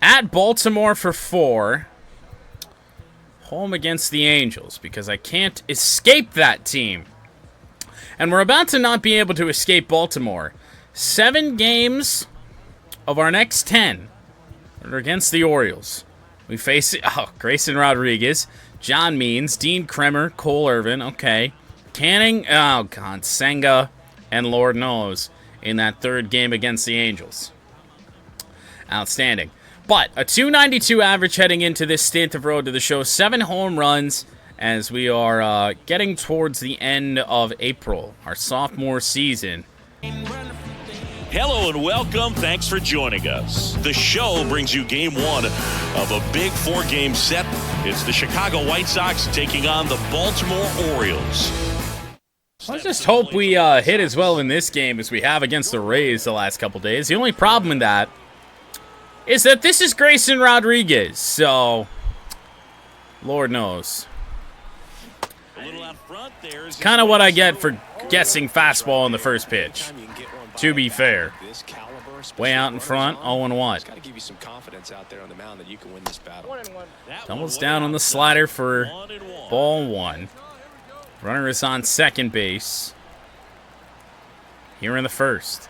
At Baltimore for 4. Home against the Angels, because I can't escape that team. And we're about to not be able to escape Baltimore. 7 games of our next 10 are against the Orioles. We face Grayson Rodriguez, John Means, Dean Kremer, Cole Irvin, okay. Canning, oh God, Senga, and Lord knows in that 3rd game against the Angels. Outstanding. But a .292 average heading into this stint of Road to the Show. 7 home runs as we are getting towards the end of April, our sophomore season. Hello and welcome. Thanks for joining us. The show brings you game 1 of a big 4-game set. It's the Chicago White Sox taking on the Baltimore Orioles. Let's just hope we hit as well in this game as we have against the Rays the last couple days. The only problem in that is that this is Grayson Rodriguez, so Lord knows. It's kind of what I get for guessing fastball on the first pitch, to be fair. Way out in front, 0-1. Doubles down on the slider for ball 1. Runner is on second base here in the first.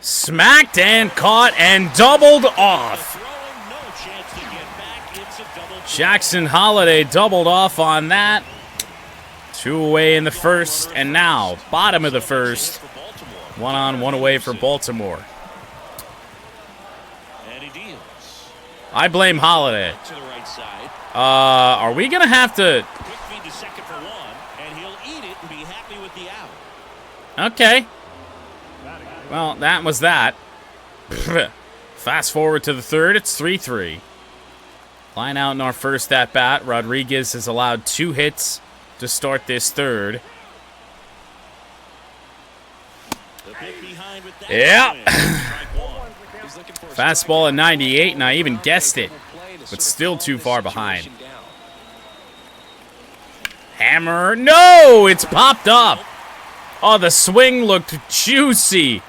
Smacked and caught and doubled off. Jackson Holiday doubled off on that. 2 away in the first, and now bottom of the first. 1 on, 1 away for Baltimore. I blame Holiday. Are we gonna have to? Okay. Well, that was that. Fast forward to the 3rd, it's 3-3. Line out in our first at-bat. Rodriguez has allowed 2 hits to start this 3rd. Yeah. Fastball at 98, and I even guessed it, but still too far behind. Hammer. No, it's popped up. Oh, the swing looked juicy,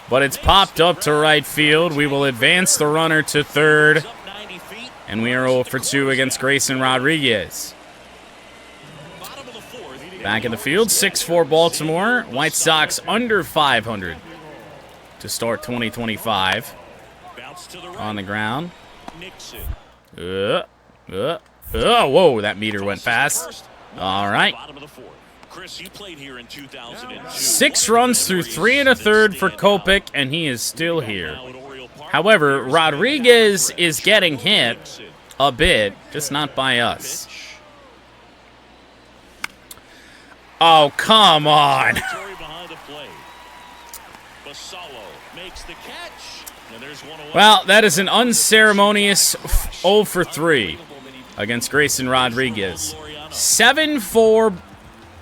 but it's popped up to right field. We will advance the runner to 3rd, and we are 0 for 2 against Grayson Rodriguez. Back in the field, 6-4 Baltimore. White Sox under 500 to start 2025. On the ground. Whoa, that meter went fast. All right. 6 runs through 3 1/3 for Kopech, and he is still here. However, Rodriguez is getting hit a bit, just not by us. Oh, come on. Well, that is an unceremonious 0 for 3 against Grayson Rodriguez. 7-4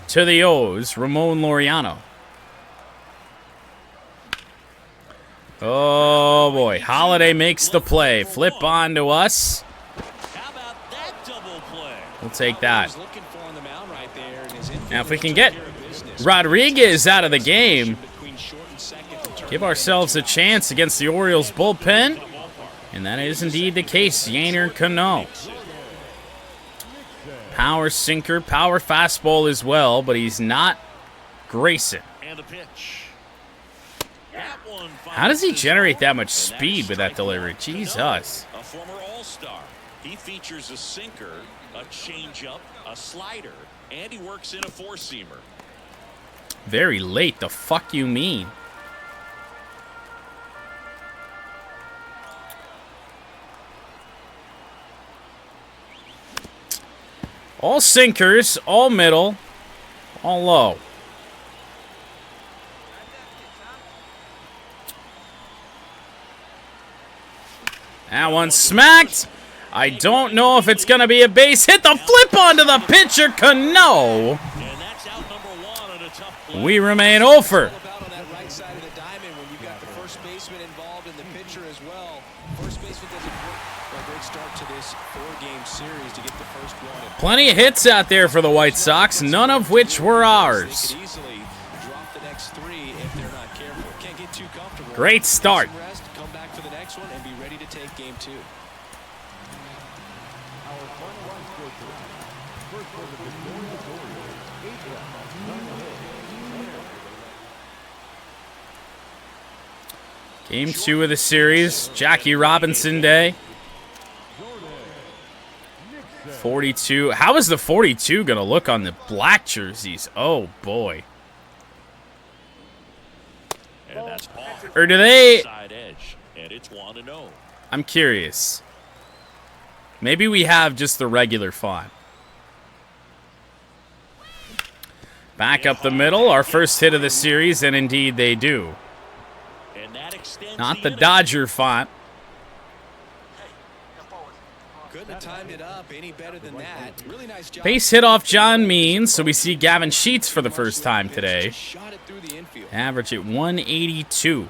to the O's, Ramon Laureano. Oh, boy. Holiday makes the play. Flip on to us. We'll take that. Now, if we can get Rodriguez out of the game, give ourselves a chance against the Orioles bullpen. And that is indeed the case. Yainer Cano. Power sinker, power fastball as well, but he's not Grayson. How does he generate that much speed with that delivery? Jesus. A former All-Star. He features a sinker, a changeup, a slider, and he works in a 4-seamer. Very late. The fuck you mean? All sinkers, all middle, all low. That one smacked. I don't know if it's going to be a base hit. The flip onto the pitcher, Cano. We remain over. Plenty of hits out there for the White Sox, none of which were ours. Great start. Game 2 of the series, Jackie Robinson Day. 42. How is the 42 going to look on the black jerseys? Oh, boy. And that's Or do they... side edge, and it's 1-0. I'm curious. Maybe we have just the regular font. Back up the middle, our first hit of the series, and indeed they do. And that extends Not the inning. Dodger font. Couldn't have timed it up any better than that. Really nice job. Base hit off John Means, so we see Gavin Sheets for the first time today. Shot it through the infield. Average at 182.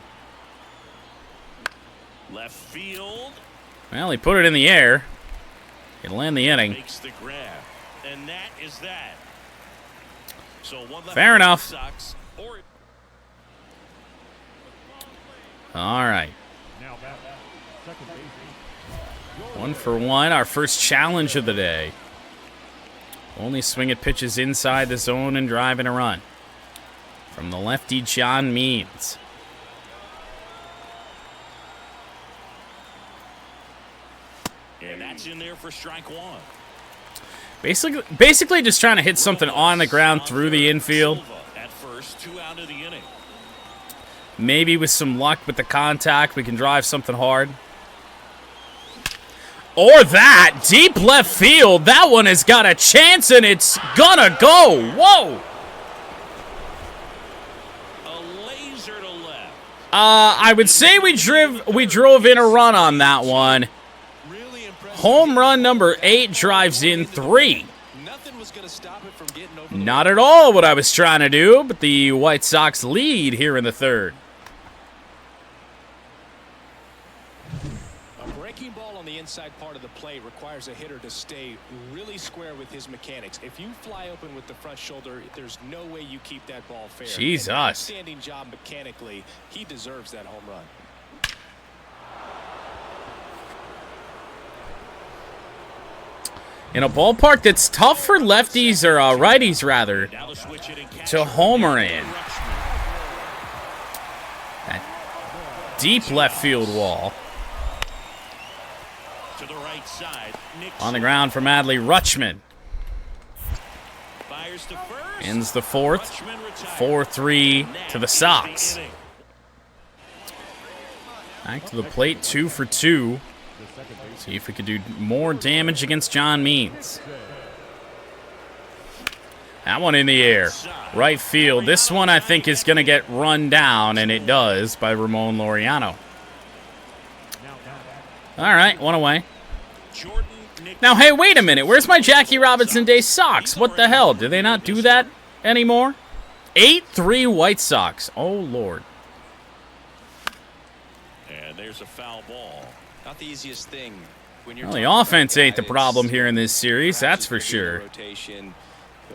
Left field Well, he put it in the air. It'll end the inning. makes the grab, and that is that. So one left Fair for the enough. Sox, or All right. 1-for-1, our first challenge of the day. Only swing at pitches inside the zone and driving a run. From the lefty, John Means. and that's in there for strike one. Basically just trying to hit something on the ground through the infield. Silva at first, 2 out of the inning. Maybe with some luck with the contact, we can drive something hard. Or that, deep left field. That one has got a chance, and it's gonna go. Whoa! A laser to left. I would say we drove in a run on that one. Really impressive. Home run number 8 drives in 3. Nothing was going to stop it from getting over. Not at all what I was trying to do, but the White Sox lead here in the third. A breaking ball on the inside part of the plate requires a hitter to stay really square with his mechanics. If you fly open with the front shoulder, there's no way you keep that ball fair. Jesus. An outstanding job mechanically. He deserves that home run. In a ballpark that's tough for lefties, or righties rather, Now the switch hitting to homer in. That deep left field wall. To the right side. On the ground from Adley Rutschman. Fires to first. Ends the fourth. Rutschman retired. 4-3 to the Sox. Inning. Back to the plate, 2 for 2. See if we could do more damage against John Means. That one in the air. Right field. This one I think is going to get run down, and it does, by Ramon Laureano. All right, one away. Jordan Nick Now, hey, wait a minute. Where's my Jackie Robinson Day Sox? What the hell? Do they not do that anymore? 8-3 White Sox. Oh, Lord. And there's a foul ball. Not the easiest thing. When you're Well, the talking about offense ain't the guys, problem here in this series, that's for perhaps it's gonna be a sure. Rotation,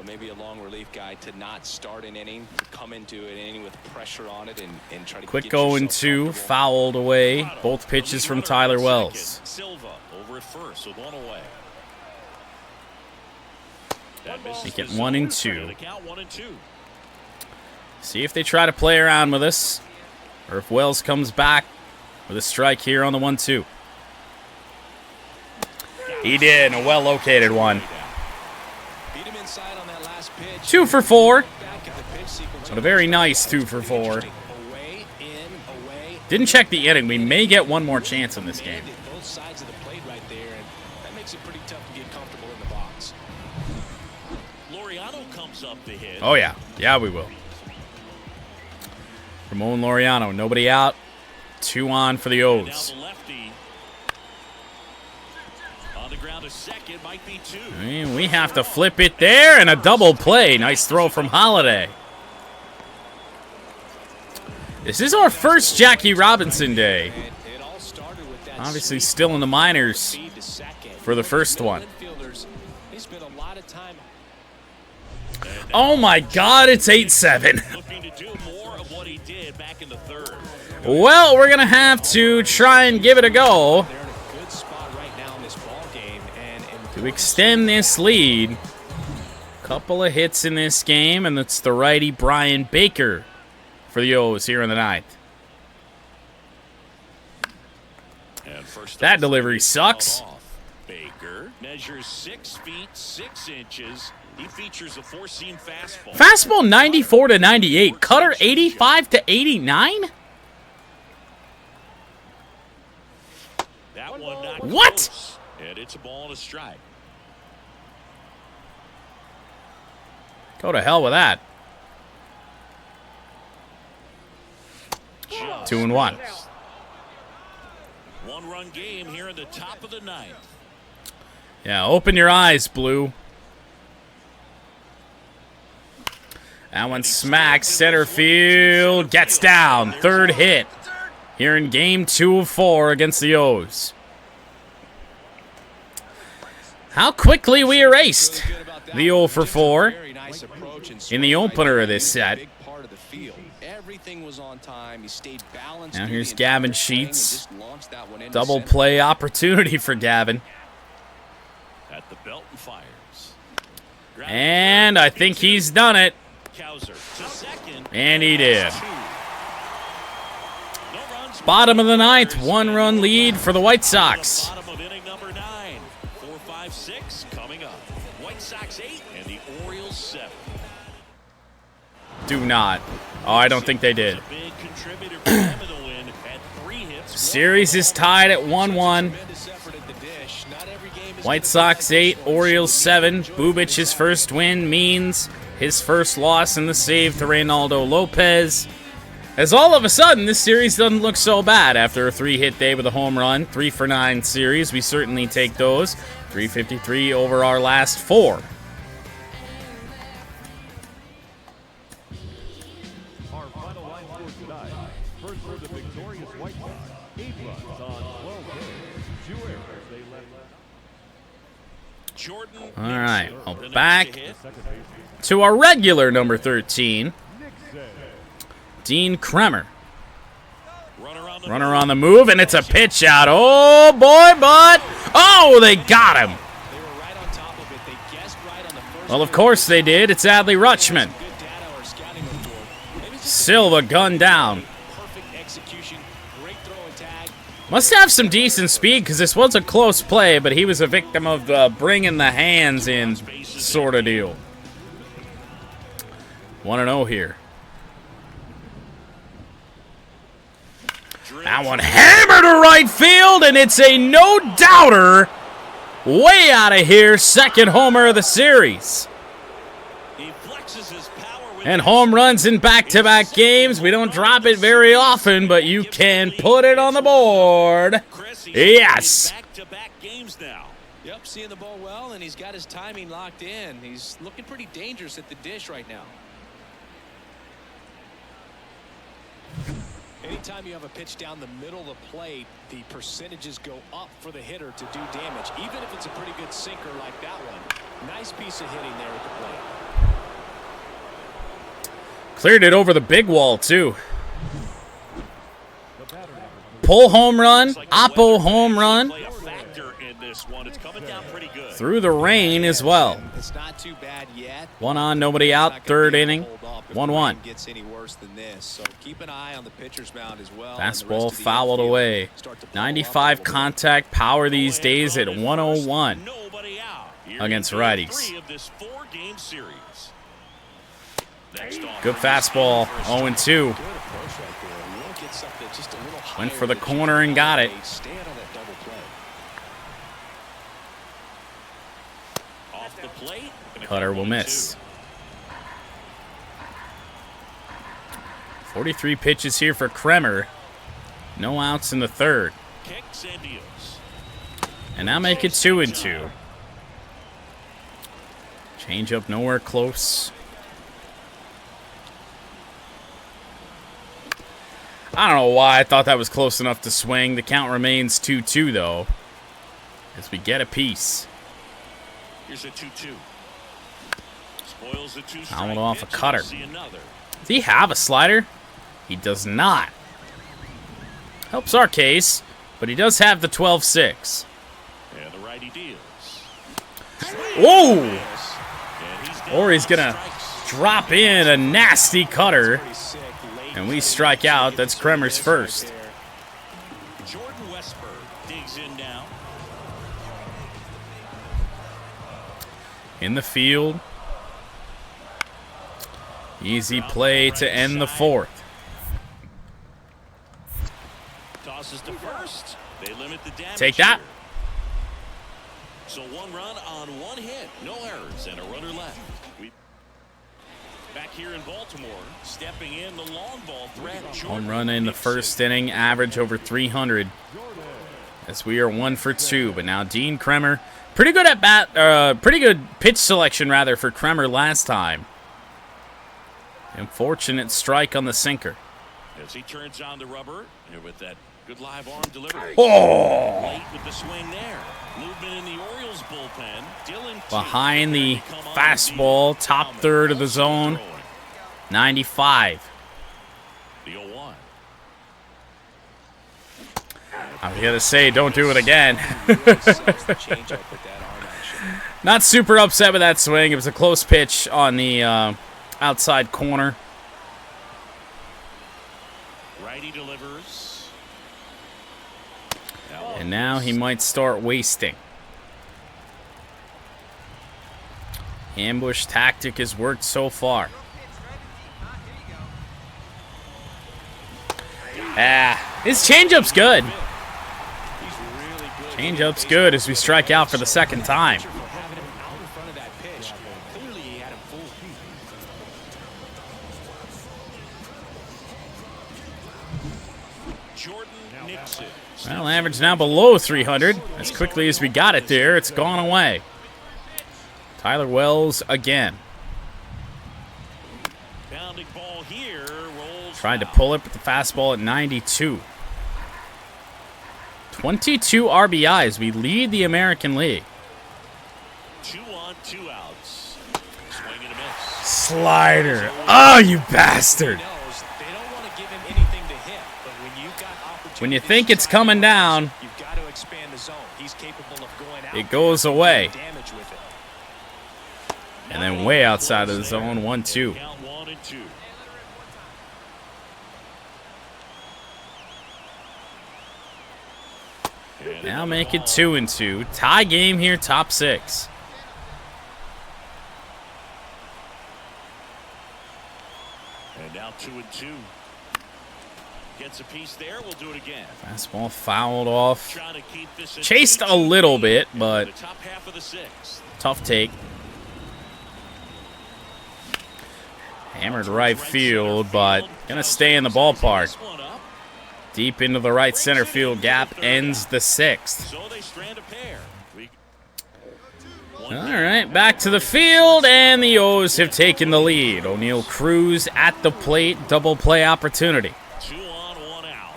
maybe a long relief guy to not start an inning, to come into an inning with pressure on it and try to Quick get 0-2, yourself fouled away. Both pitches from Tyler Wells. Silva over at first with one away. That misses Make it the 1-2. zone. The count 1-2. See if they try to play around with us, or if Wells comes back with a strike here on the 1-2. He did, a well-located one. Beat him inside on that last pitch. 2 for 4. Back at the pitch sequence. But a very nice 2 for 4. Away, in, away. Didn't check the inning. We may get one more chance in this game. Both sides of the plate right there, and that makes it pretty tough to get comfortable in the box. Laureano comes up to hit. Oh, yeah. Yeah, we will. Ramon Laureano, nobody out. 2 on for the Now O's. the lefty. On the ground to second, might be 2. And we have to flip it there, and a double play. Nice throw from Holiday. This is our first Jackie Robinson Day. It all started with that Obviously sweep still in the minors speed to second. for the first one. Infielders, they spent a lot of time. Oh my God, it's 8-7. Looking to do more of what he did back in the third. Well, we're going to have to try and give it a go They're in a good spot right now in this ball game, and to extend this lead. Couple of hits in this game, and it's the righty Brian Baker for the O's here in the ninth. That delivery sucks. Baker measures 6 feet 6 inches. He features a 4-seam fastball. Fastball 94 to 98. Cutter 85 to 89. That one not what? Close. And it's a ball and a strike. Go to hell with that. 2-1. 1-run game here in the top of the 9th. Yeah, open your eyes, Blue. That one smacks center field. Gets down. Third hit here in game 2 of 4 against the O's. How quickly we erased the 0 for 4 in the opener of this set. Now here's Gavin Sheets. Double play opportunity for Gavin. At the belt and fires. And I think he's done it. And he did. Bottom of the 9th, 1-run lead for the White Sox. Bottom of inning number 9. 4-5-6 coming up. White Sox 8 and the Orioles 7. Do not. Oh, I don't think they did. Big contributor for them in the win. Had 3 hits. Series is tied at 1-1. White Sox 8, Orioles 7. Bubich's first win means his first loss in the save to Reynaldo Lopez. As all of a sudden, this series doesn't look so bad after a 3-hit day with a home run. 3 for 9 series. We certainly take those. 353 over our last 4. Our final line score tonight. First for the victorious White Sox. 8 runs on 12 hits. 2 errors they left. Jordan. All right, well, back to our regular number 13, Dean Kremer. Runner on the move, and it's a pitch out. Oh, boy, but... Oh, they got him. Well, of course they did. It's Adley Rutschman. Silva gunned down. Must have some decent speed because this was a close play, but he was a victim of bringing the hands in sort of deal. 1-0 here. That one hammered to right field, and it's a no-doubter. Way out of here, second homer of the series. And home runs in back-to-back games. We don't drop it very often, but you can put it on the board. Yes. Back-to-back games now. Yep, seeing the ball well, and he's got his timing locked in. He's looking pretty dangerous at the dish right now. Anytime you have a pitch down the middle of the plate, the percentages go up for the hitter to do damage, even if it's a pretty good sinker like that one. Nice piece of hitting there at the plate. Cleared it over the big wall, too. Pull home run, Oppo home run. Through the rain as well. It's not too bad yet. 1 on, nobody out, third inning. 1-1. Gets any worse than this, so keep an eye on the pitcher's mound as well. Fastball fouled away. 95 contact power these days at 101 against righties. Good fastball, 0-2. Went for the corner and got it. Cutter will miss. 43 pitches here for Kremer. No outs in the third. And now make it 2-2. Change up nowhere close. I don't know why I thought that was close enough to swing. The count remains 2-2 though, as we get a piece. Here's a 2-2. Spoils the 2 Fouled off a cutter. Does he have a slider? He does not. Helps our case, but he does have the 12-6. And the righty deals. Whoa! Or he's gonna drop in a nasty cutter, and we strike out. That's Kremer's first. in the field. Easy play to end the fourth. Tosses to first. They limit the damage. Take that. Here. So 1 run on 1 hit. No errors and a runner left. Back here in Baltimore, stepping in the long ball threat. Home run in the first inning, average over 300. As we are 1 for 2, but now Dean Kremer, pretty good at bat, pretty good pitch selection rather for Kremer last time. Unfortunate strike on the sinker. As he turns on the rubber, and with that good live arm delivery. Oh! Late with the swing there. Movement in the Orioles bullpen. Dylan Behind the fastball, top third of the zone. 95. The 0-1. I was gonna say, don't do it again. Not super upset with that swing. It was a close pitch on the outside corner. Righty delivers. And now he might start wasting. Ambush tactic has worked so far. His changeup's good. Changeup's good as we strike out for the second time. Well, average now below 300. As quickly as we got it there, it's gone away. Tyler Wells again. Tried to pull it, but the fastball at 92. 22 RBIs. We lead the American League. 2 on, 2 outs. Swing and a miss. Slider. Oh, you bastard. When you think it's coming down, it goes away. And then way outside of the zone, 1-2. Now make it 2-2. Tie game here, top 6. And now 2-2. Gets a piece there. We'll do it again. Fastball fouled off. Chased a little bit, but tough take. Hammered right field, but gonna stay in the ballpark. Deep into the right center field gap ends the 6th. All right, back to the field, and the O's have taken the lead. O'Neal Cruz at the plate, double play opportunity. 2 on, 1 out.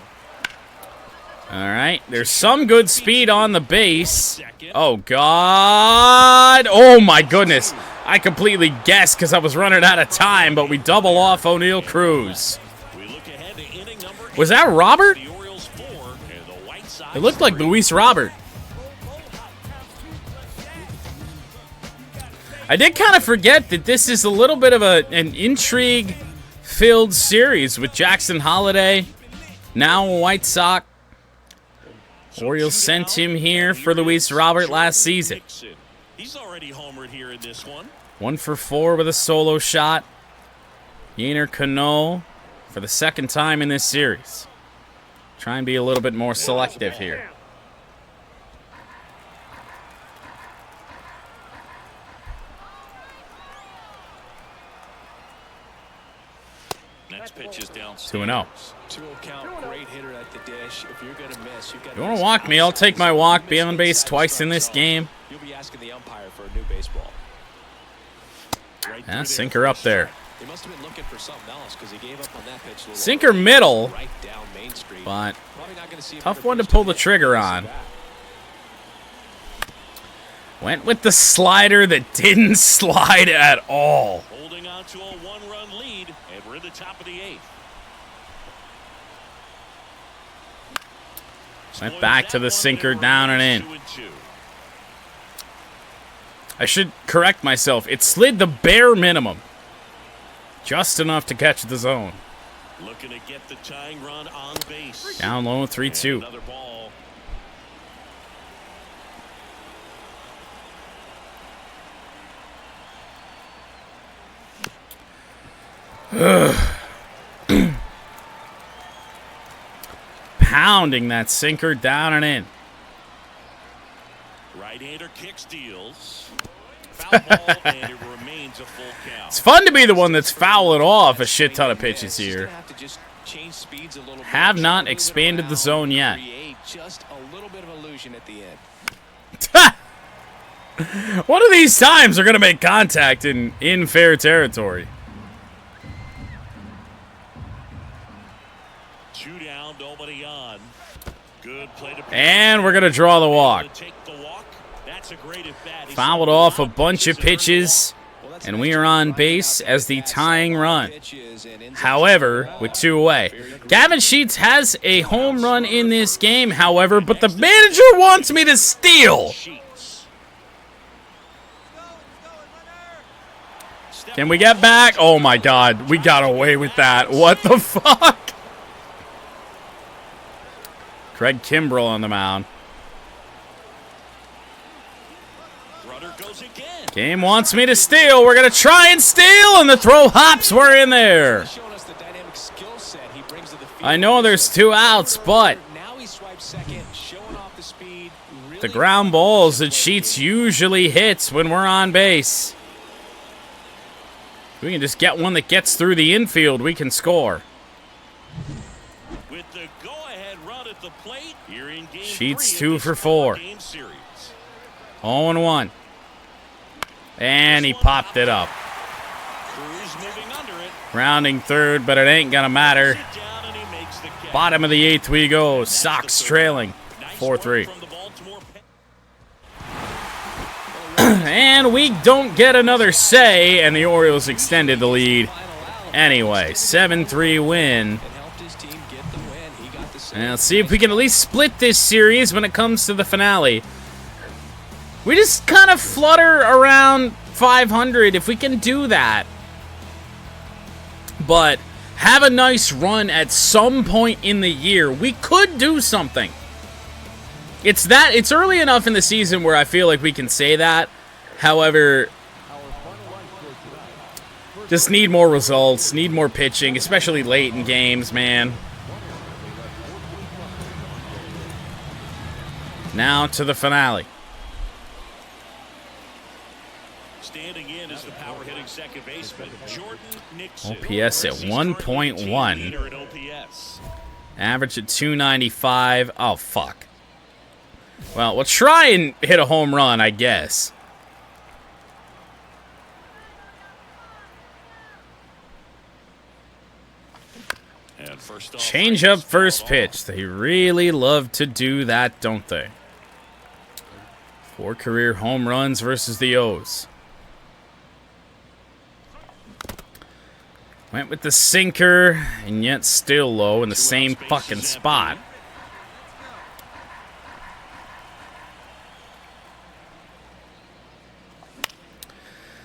All right, there's some good speed on the base. Oh, God. Oh, my goodness. I completely guessed because I was running out of time, but we double off O'Neal Cruz. Was that Robert? It looked like Luis Robert. I did kind of forget that this is a little bit of an intrigue-filled series with Jackson Holliday, now a White Sox. Orioles sent him here for Luis Robert last season. He's already homered here in this one. 1 for 4 with a solo shot. Yener Cano for the second time in this series. Try and be a little bit more selective here. Next pitch is down. 2-0. 2-0 count, great hitter at the dish. If you're gonna miss, you've got. You want to walk me? I'll take my walk. Be on base twice in this game. You'll be asking the umpire for a new baseball. Yeah, sinker up there. He must have been looking for something else because he gave up on that pitch. Sinker middle, Right down Main Street. but Probably not gonna see tough one to pull the trigger on. Went with the slider that didn't slide at all. Holding on to a 1-run lead, and we're in the top of the 8th. Went back to the sinker, down and in. I should correct myself. It slid the bare minimum. Just enough to catch the zone. Looking to get the tying run on base. Down low, 3-2. Another ball. Pounding that sinker down and in. Right-hander kick steals. Foul ball, and it remains a full count. It's fun to be the one that's fouling off a shit ton of pitches here. Have not expanded the zone yet. Just a little bit of illusion at the end. One of these times they're going to make contact in fair territory. Two down, nobody on. Good play to And we're going to draw the walk. take the walk. That's a great at bat. Fouled off a bunch of pitches, and we are on base as the tying run. However, with 2 away. Gavin Sheets has a home run in this game, however, but the manager wants me to steal. Can we get back? Oh my god, we got away with that. What the fuck? Craig Kimbrell on the mound. Game wants me to steal. We're going to try and steal, and the throw hops were in there. I know there's 2 outs, but the ground balls that Sheets usually hits when we're on base. We can just get one that gets through the infield. We can score. With the go-ahead run at the plate, here in game Sheets 3 2 for 4. 0-1. And he popped it up. Rounding third, but it ain't gonna matter. Bottom of the 8th we go. Sox trailing 4-3. And we don't get another say, and the Orioles extended the lead. Anyway, 7-3 win. And let's see if we can at least split this series when it comes to the finale. We just kind of flutter around 500 if we can do that. But have a nice run at some point in the year. We could do something. It's early enough in the season where I feel like we can say that. However, just need more results, need more pitching, especially late in games, man. Now to the finale. Standing in is the power hitting second baseman, Jordan Nixon. OPS at 1.1. Average at 295. Oh, fuck. Well, we'll try and hit a home run, I guess. Change up first pitch. They really love to do that, don't they? 4 career home runs versus the O's. Went with the sinker, and yet still low in the same fucking spot.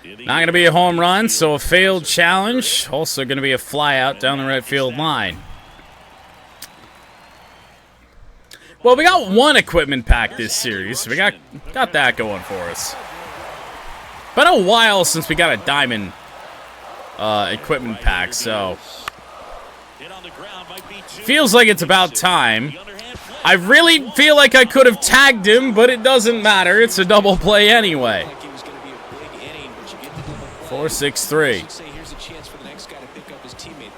Not going to be a home run, so a failed challenge. Also going to be a fly out down the right field line. Well, we got 1 equipment pack this series. So we got that going for us. Been a while since we got a diamond equipment pack, so feels like it's about time. I really feel like I could have tagged him, but it doesn't matter. It's a double play anyway. 4-6-3. Here's a chance for the next guy to pick up his teammate,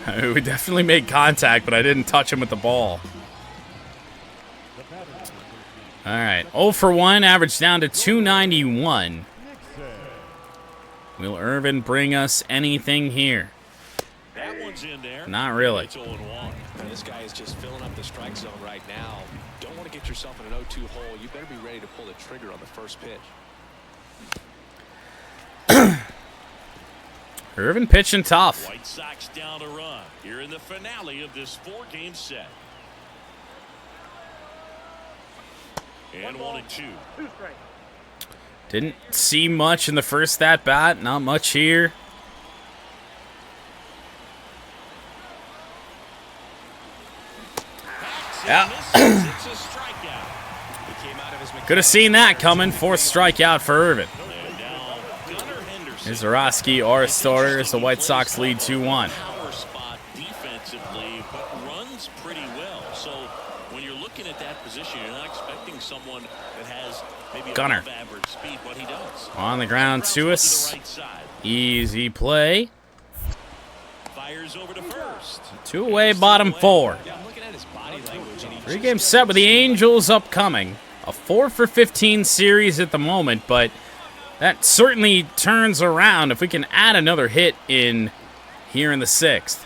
though. We definitely made contact, but I didn't touch him with the ball. All right, 0 for 1, average down to 291. Will Irvin bring us anything here? That one's in there. Not really. This guy is just filling up the strike zone right now. Don't want to get yourself in an 0-2 hole. You better be ready to pull the trigger on the first pitch. Irvin pitching tough. White Sox down a run here in the finale of this 4-game set. And 1-2. Didn't see much in the first at bat. Not much here. Yeah. Could have seen that coming. 4th strikeout for Irvin. Mizorowski, our starters. The White Sox lead 2-1. Power spot defensively, but runs pretty well. So when you're looking at that position, you're not expecting someone that has maybe Gunner. above average speed, but he does. On the ground to us. Right side. Easy play. Fires over to first. 2 away, bottom 4. Yeah, I'm looking at his body language, and he 3-game set with the Angels upcoming. A 4-for-15 series at the moment, but that certainly turns around if we can add another hit in here in the 6th.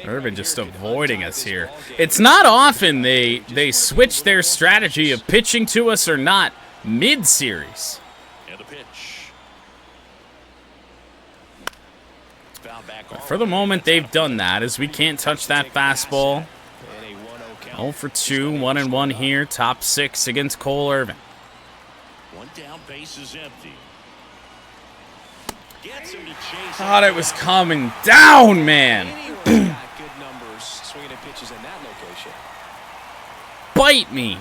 Urban just avoiding us here. It's not often they switch their strategy of pitching to us or not mid-series. And a pitch. But for the moment, they've done that, as we can't touch that fastball. 0 for 2, 1-1 here. Top 6 against Cole Irvin. One down, base is empty. Gets him to chase. Thought it was coming down, man. good numbers swinging at pitches in that location. Bite me.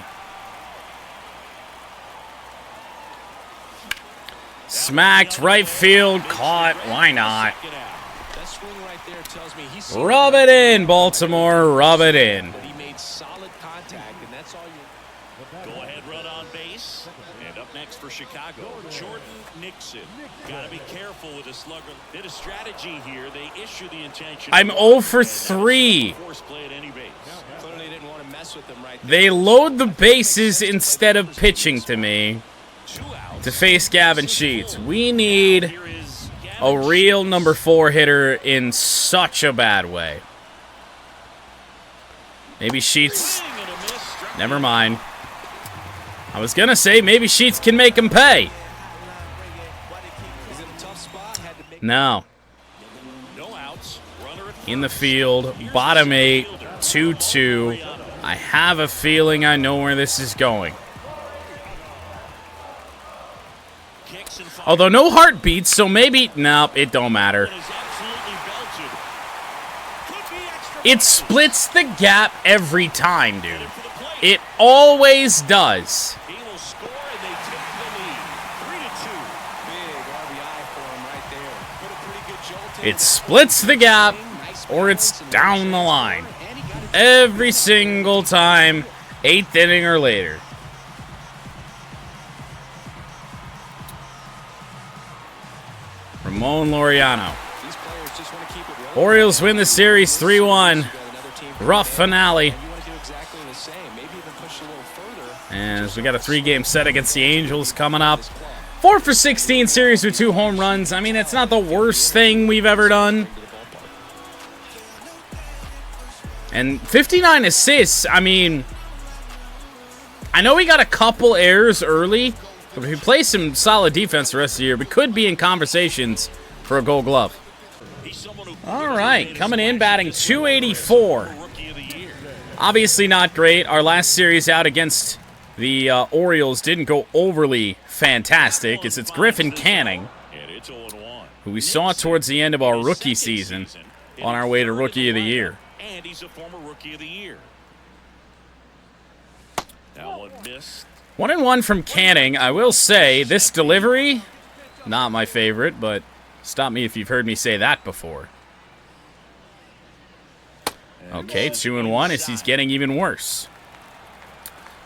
Smacked right field, caught. Why not? That swing right there tells me he's Rub it in, Baltimore. Rub it in. But he made solid contact, and that's all you. Go ahead, run on base. And up next for Chicago, Jordan Nixon. Gotta be careful with a slugger. Bit of strategy here. They issue the intention. I'm 0 for 3. Force play at any base. Clearly didn't want to mess with them right there. They load the bases instead of pitching to me 2 outs. to face Gavin Sheets. We need Here is a Gavin real number 4 hitter in such a bad way. Maybe Sheets. Swing and a miss. Struck Never mind. I was going to say maybe Sheets can make him pay. He's in a tough spot. Had to make No. No outs. Runner at In the field, bottom 8, 2-2. I have a feeling I know where this is going. kicks and fires. Although no heartbeats, so maybe... Nope, it don't matter. Is absolutely belted. Could be extra. It splits the gap every time, dude. For the plate. It always does. He will score, and they take the lead. 3-2. big RBI for him right there. Put a pretty good jolt in. It splits the gap, or it's down the line. Every single time, 8th inning or later. Ramon Laureano. These players just want to keep it rolling. Orioles win the series 3-1. Rough finale. You want to do exactly the same. Maybe even push a little further. As we got a 3-game set against the Angels coming up. 4 for 16 series with 2 home runs. I mean, it's not the worst thing we've ever done. And 59 assists, I mean, I know we got a couple errors early, but if we play some solid defense the rest of the year, we could be in conversations for a Gold Glove. All right, coming in, batting .284. Rookie of the year. Obviously not great. Our last series out against the Orioles didn't go overly fantastic, as it's Griffin Canning, And it's 0-1. who we saw towards the end of our rookie season, on our way to Rookie of the Year. And he's a former Rookie of the Year. That one missed. 1-1 from Canning. I will say, this delivery, not my favorite, but stop me if you've heard me say that before. Okay, 2-1 as he's getting even worse.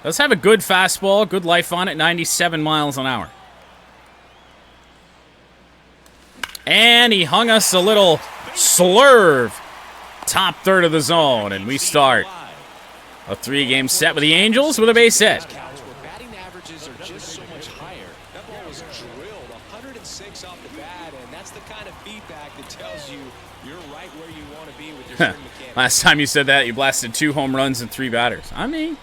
Does have a good fastball, good life on it, 97 miles an hour. And he hung us a little slurve. Top third of the zone, and we start a 3-game set with the Angels with a base hit. Where batting averages are just so much higher. That ball was drilled 106 off the bat, and that's the kind of feedback that tells you you're right where you want to be with your swing mechanics. Last time you said that, you blasted 2 home runs and 3 batters. I mean,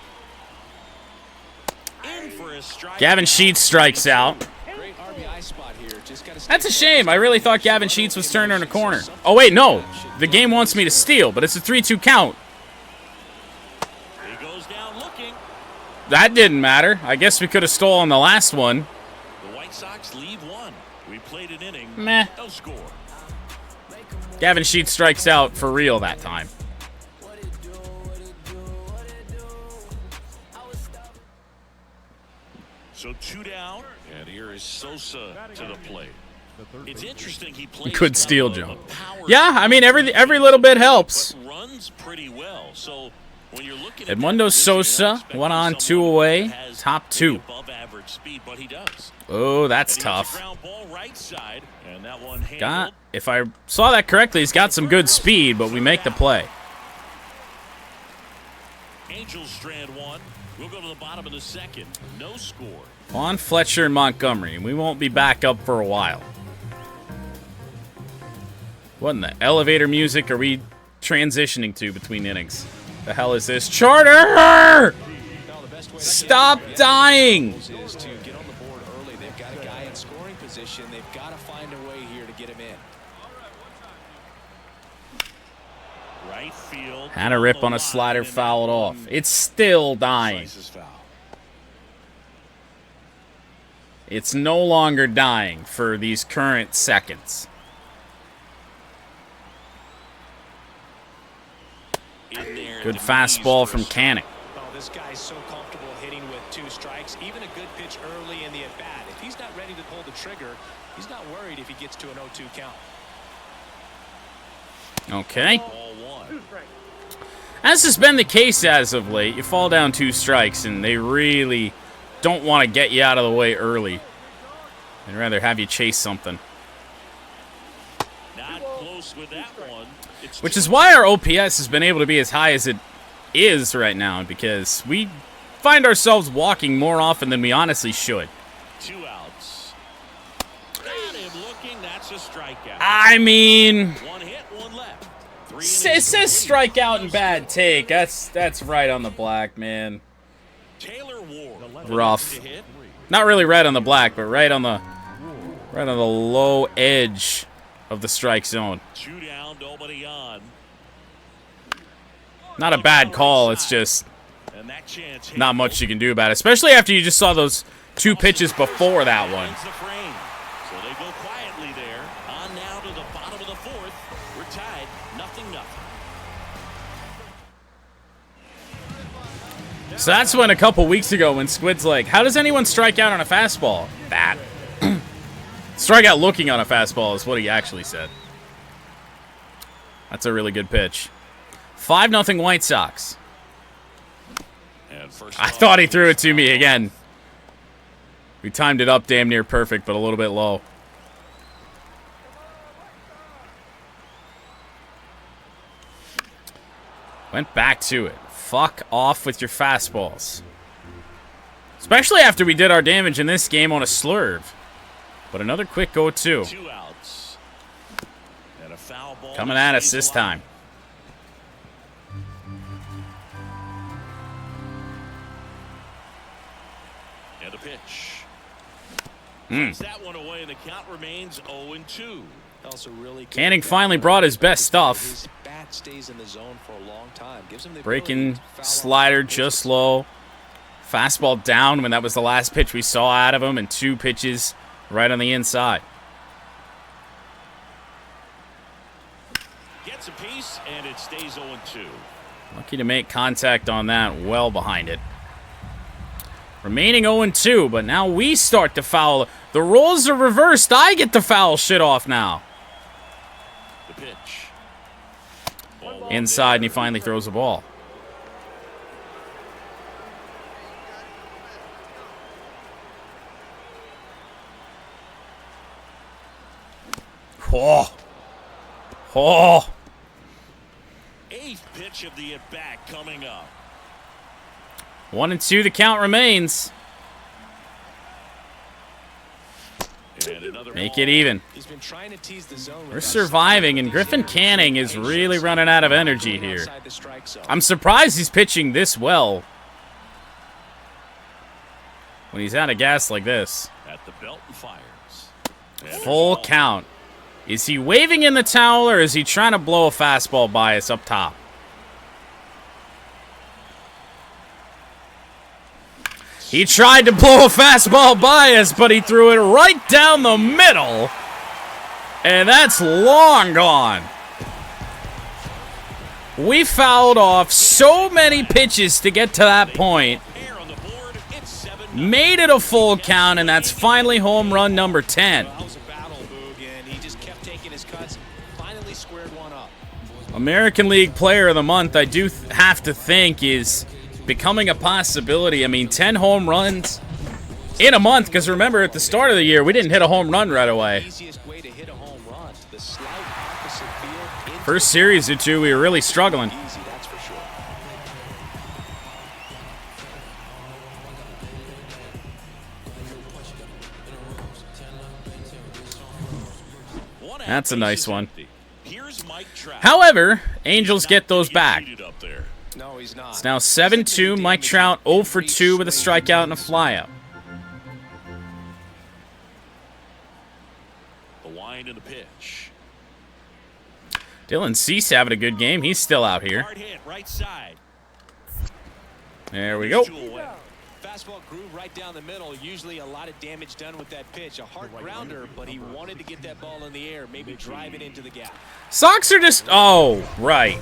In for a strike. Gavin Sheets strikes out. Great RBI spot here. Just gotta stay That's a shame. I really thought Gavin Sheets was turning a corner. Oh, wait, no. The game wants me to steal, but it's a 3-2 count. He goes down looking. That didn't matter. I guess we could have stolen the last one. The White Sox lead 1. We played an inning. Meh. No score. Gavin Sheets strikes out for real that time. So 2 down, and here is Sosa to the plate. It's interesting he plays Good steal, kind of Joe. a power Yeah, I mean, every little bit helps. but runs pretty well. So when you're looking at Edmundo Sosa, 1 on, 2 away, top 2. above average speed, but he does. Oh, that's And he hits a tough. ground ball right side, and that one handled. Got, if I saw that correctly, he's got some good speed, but we make the play. Angels strand 1. We'll go to the bottom of the second. No score. On Fletcher and Montgomery. We won't be back up for a while. What in the elevator music are we transitioning to between innings? The hell is this? Charter! Stop dying! Is to get on the board early. They've got a guy in scoring position. They've got to find a way here to get him in. Right field. Had a rip on a slider, fouled off. It's still dying. Slices foul. It's no longer dying for these current seconds. In there, Good the fastball knees from first. Canning. Oh, this guy's so comfortable hitting with 2 strikes. Even a good pitch early in the at-bat. If he's not ready to pull the trigger, he's not worried if he gets to an 0-2 count. Okay. Ball 1. As has been the case as of late, you fall down 2 strikes, and they really don't want to get you out of the way early. They'd rather have you chase something. Not close with that one. It's Which is why our OPS has been able to be as high as it is right now, because we find ourselves walking more often than we honestly should. 2 outs. Got him looking. That's a strikeout. I mean, 1 hit, 1 left. 3 it says strikeout and bad take. That's right on the black, man. Taylor Ward. Rough. To hit. Not really right on the black, but right on the low edge of the strike zone. 2 down, nobody on. Not a bad call. It's just And that chance hit. not much you can do about it, especially after you just saw those 2 pitches before that one. Finds the frame. So they go quietly there. On now to the bottom of the 4th. We're tied, 0-0. So that's when a couple weeks ago when Squid's like, how does anyone strike out on a fastball? That. Strike out looking on a fastball is what he actually said. That's a really good pitch. 5-0 White Sox. And first I off, thought he threw it to me again. We timed it up damn near perfect, but a little bit low. Went back to it. Fuck off with your fastballs. Especially after we did our damage in this game on a slurve. But another quick 0-2. 2 outs. And a foul ball. Coming that at us stays this alive. time. And a pitch. Hmm. Puts that one away, and the count remains 0-2. Also really good Canning bat finally play. brought his best stuff. His bat stays in the zone for a long time. Gives him the Breaking ability to foul off slider the just pitches. low. Fastball down when that was the last pitch we saw out of him, and 2 pitches right on the inside. Gets a piece, and it stays 0-2. Lucky to make contact on that, well behind it. Remaining 0-2, but now we start to foul. The roles are reversed. I get to foul shit off now. The pitch. Ball 1 Inside, and he there. finally throws the ball. Oh. Oh. 8th pitch of the at-bat coming up. 1-2, the count remains. And another Make ball. it even. He's been trying to tease the zone. We're surviving, and Griffin Canning is really running out of energy here. Outside the strike zone. I'm surprised he's pitching this well when he's out of gas like this. At the belt and fires. And Full there's a ball. count. Is he waving in the towel, or is he trying to blow a fastball by us up top? He tried to blow a fastball by us, but he threw it right down the middle. And that's long gone. We fouled off so many pitches to get to that point. Pair on the board. It's 7-0. Made it a full count, and that's finally home run number 10. That was a battle, Boog, and he just kept taking his cuts. Finally squared one up. American League Player of the Month, I do have to think, is becoming a possibility. I mean, 10 home runs in a month, because remember, at the start of the year, we didn't hit a home run right away. Easiest way to hit a home run. The slight opposite field. Into First series or two, we were really struggling. easy, that's for sure. That's a nice one. Here's Mike Trout. However, Angels get those back. Up there. No, he's not. It's now 7-2. Mike Trout 0 for 2 with a strikeout and a flyout. The wind and the pitch. Dylan Cease having a good game. He's still out here. Hard hit, right side. There we go. Fastball groove right down the middle. Usually a lot of damage done with that pitch. A hard grounder, but he wanted to get that ball in the air, maybe drive it into the gap. Sox are just... Oh, right.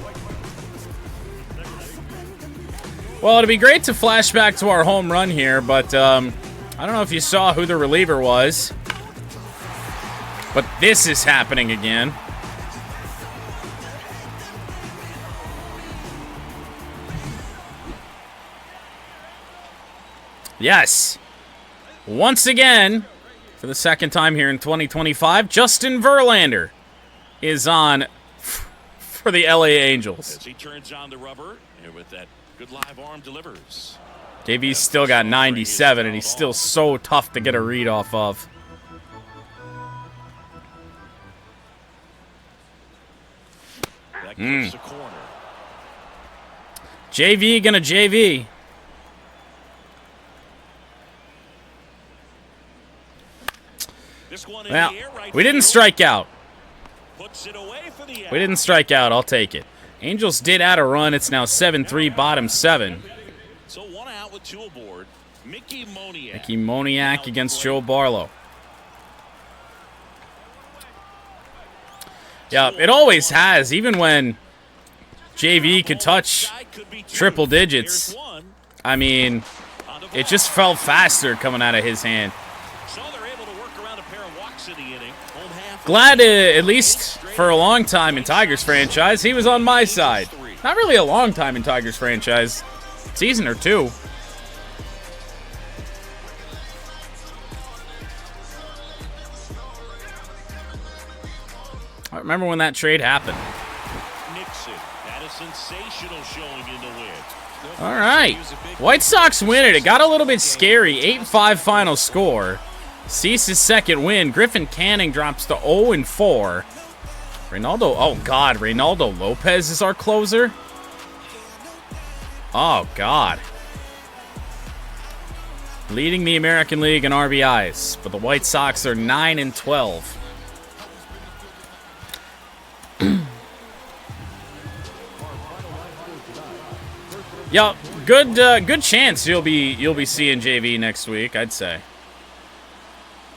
Well, it'd be great to flash back to our home run here, but I don't know if you saw who the reliever was. But this is happening again. Yes. Once again, for the second time here in 2025, Justin Verlander is on for the LA Angels. As he turns on the rubber, and with that good live arm delivers. JV's still got 97, and he's still so tough to get a read off of. That gives the corner. JV gonna JV. This one in Well, the air, right we didn't field. strike out. Puts it away for the We didn't strike out. I'll take it. Angels did add a run. It's now 7-3, bottom 7. So one out with two aboard. Mickey Moniak. Mickey Moniak against Joe Barlow. Yeah, it always has. Even when JV could touch triple digits, I mean, it just felt faster coming out of his hand. So they're able to work around a pair of walks in the inning. Home half. Glad, at least for a long time in Tigers franchise, he was on my side. Not really a long time in Tigers franchise. Season or two. I remember when that trade happened. Nixon had a sensational showing in the win. All right. White Sox win it. It got a little bit scary. 8-5 final score. Cease's second win. Griffin Canning drops to 0-4. Reynaldo, oh God, Reynaldo Lopez is our closer? Oh God. Leading the American League in RBIs, but the White Sox are 9-12. Yeah, good chance you'll be seeing JV next week, I'd say.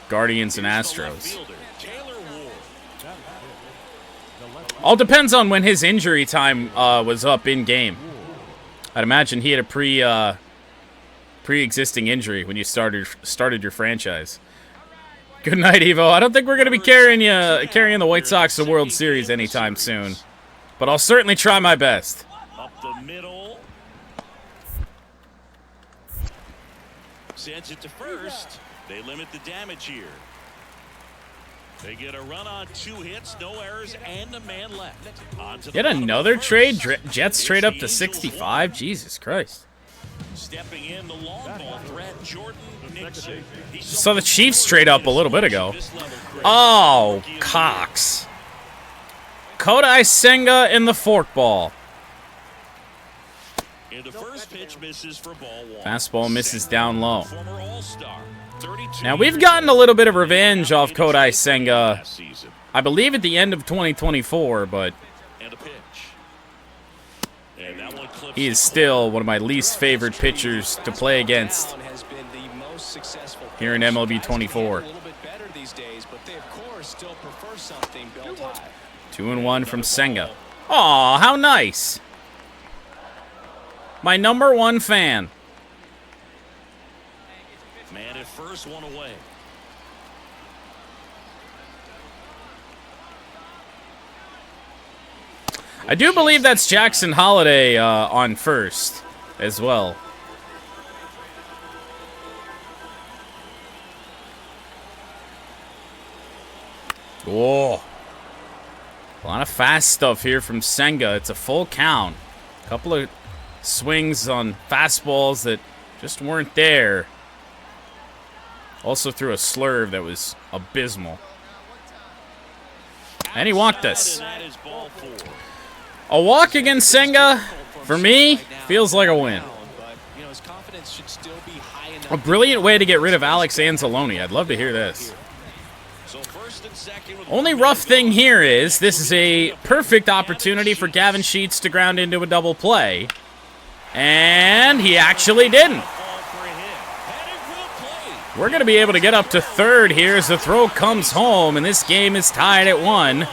Guardians and Astros. All depends on when his injury time was up in game. I'd imagine he had a pre-existing injury when you started your franchise. Good night, Evo. I don't think we're gonna be carrying the White Sox to World Series anytime soon, but I'll certainly try my best. Up the middle. Sends it to first. They limit the damage here. They get a run on 2 hits, no errors, and a man left. On to the Yet bottom another of first. trade. Jets It's trade up the to Angels 65. one. Jesus Christ. Stepping in the long ball threat, Jordan Nixon. Saw the Chiefs trade up a little bit ago. Oh, Cox. Kodai Senga in the forkball. And the first pitch misses for ball 1. Fastball misses down low. Former All-Star. 32 Now, we've years gotten a old. little bit of revenge off Kodai Last Senga, season. I believe at the end of 2024, but And a pitch. And that one clips he is the still one of my least favorite pitchers to play against Brown has been the most successful here in pitcher. MLB Guys can 24. get a little bit better these days, but they of course still prefer something built high. 2-1 from Senga. Aw, how nice. My #1 fan. Man at first, one away. I do believe that's Jackson Holiday on first as well. Whoa. A lot of fast stuff here from Senga. It's a full count. A couple of swings on fastballs that just weren't there. Also threw a slurve that was abysmal. And he walked us. A walk against Senga, for me, feels like a win. A brilliant way to get rid of Alex Anzalone. I'd love to hear this. Only rough thing here is this is a perfect opportunity for Gavin Sheets to ground into a double play. And he actually didn't. We're going to be able to get up to third here as the throw comes home, and this game is tied at 1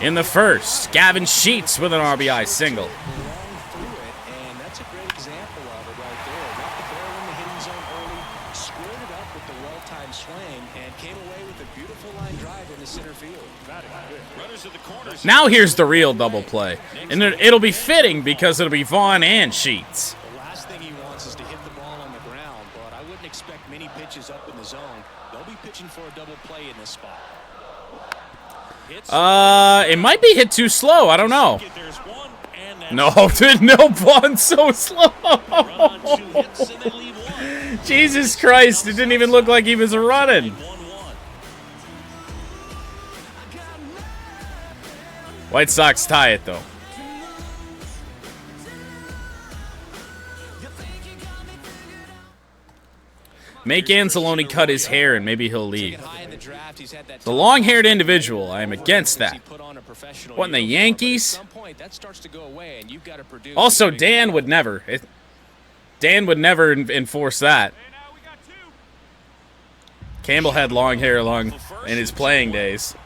in the first. Gavin Sheets with an RBI single. And that's a great example of it right there. Got the ball in the hitting zone early, squared it up with the well-timed swing, and came away with a beautiful line drive in the center field. Now here's the real double play. And it'll be fitting because it'll be Vaughn and Sheets. The last thing he wants is to hit the ball on the ground, but I wouldn't expect many pitches up in the zone. They'll be pitching for a double play in this spot. It might be hit too slow. I don't know. No, no, Vaughn's so slow. Jesus Christ, it didn't even look like he was running. White Sox tie it, though. Make Anzalone cut his hair and maybe he'll leave. The long-haired individual, I am against that. What in the Yankees? Also, Dan would never. Dan would never enforce that. Campbell had long hair in his playing days.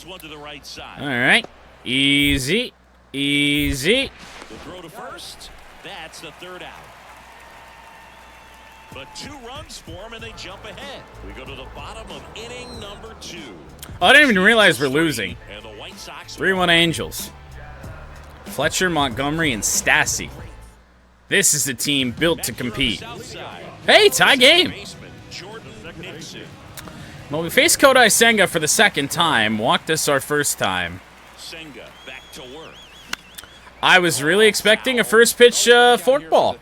One to the right side. All right, easy, easy. The throw to first. That's the third out. But 2 runs for him, and they jump ahead. We go to the bottom of inning number 2. Oh, I didn't even realize we're losing. And the White Sox 3-1 Angels. Fletcher, Montgomery, and Stassi. This is a team built to compete. Hey, tie game. Well, we faced Kodai Senga for the second time. Walked us our first time. Senga back to work. I was really expecting a first pitch forkball.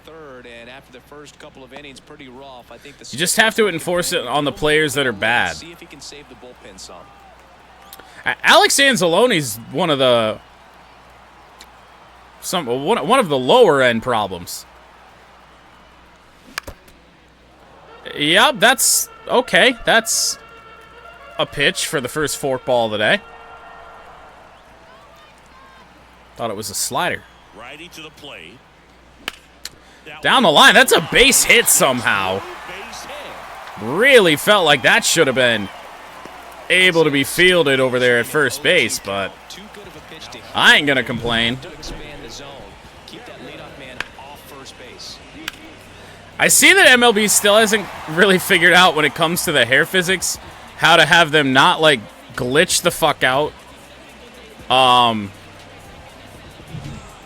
You just have to enforce it on the players that are bad. Alex Anzalone's one of the one of the lower end problems. Yep, that's okay. That's a pitch for the first forkball of the day. Thought it was a slider. Righty to the plate. Down the line. That's a base hit somehow. Really felt like that should have been able to be fielded over there at first base, but I ain't gonna complain. I see that MLB still hasn't really figured out when it comes to the hair physics how to have them not like glitch the fuck out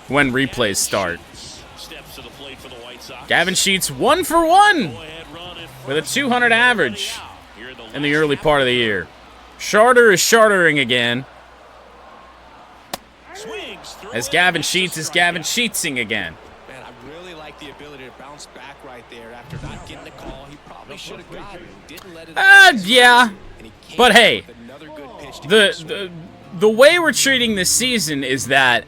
when replays start. Gavin Sheets 1 for 1 with a 200 average in the early part of the year. Charter is chartering again as Gavin Sheets is Gavin Sheetsing again. Man, I really like the ability to bounce back right there after not getting the call. He probably should have gotten it. Didn't let it. Yeah. But hey, the way we're treating this season is that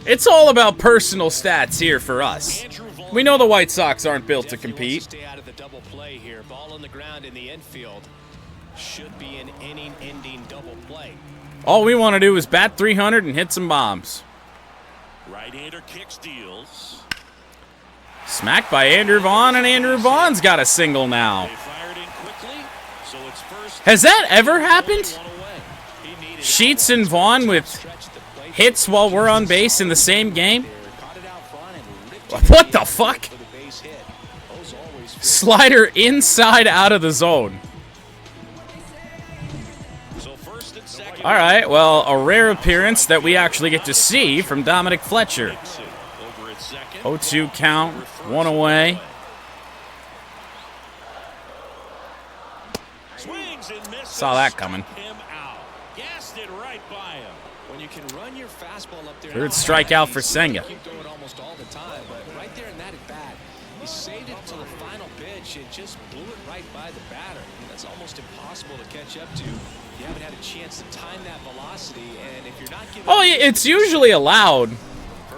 it's all about personal stats here for us. We know the White Sox aren't built to compete. Stay out of the double play here. Ball on the ground in the infield. Should be an inning-ending double play. All we want to do is bat 300 and hit some bombs. Right-hander kick steals. Smacked by Andrew Vaughn, and Andrew Vaughn's got a single now. They fired in quickly, so it's first. Has that ever happened? Sheets and Vaughn with hits while we're on base in the same game? What the fuck? Slider inside out of the zone. All right, well, a rare appearance that we actually get to see from Dominic Fletcher. 0-2 count, one away. Saw that coming. Third strikeout for Senga. He saved it until the final pitch and just blew it right by the batter. That's almost impossible to catch up to. You haven't had a chance to time that velocity, and if you're not giving... Oh, it's usually allowed.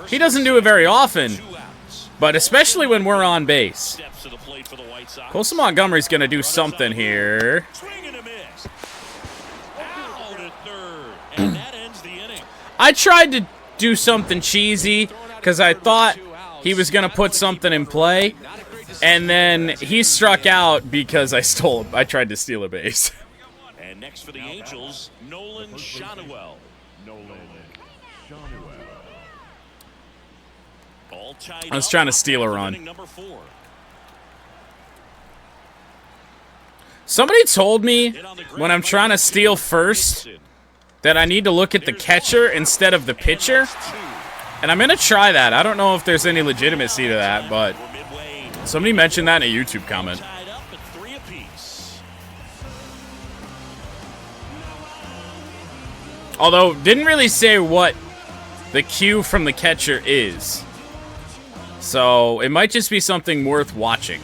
He doesn't do it very often, but especially when we're on base. Colson Montgomery's going to do something here. I tried to do something cheesy because I thought he was going to put something in play, and then he struck out because I tried to steal a base. And next for the Angels, Nolan Shanuel. I was trying to steal a run. Somebody told me when I'm trying to steal first that I need to look at the catcher instead of the pitcher. And I'm going to try that. I don't know if there's any legitimacy to that, but somebody mentioned that in a YouTube comment. Although, didn't really say what the cue from the catcher is. So, it might just be something worth watching.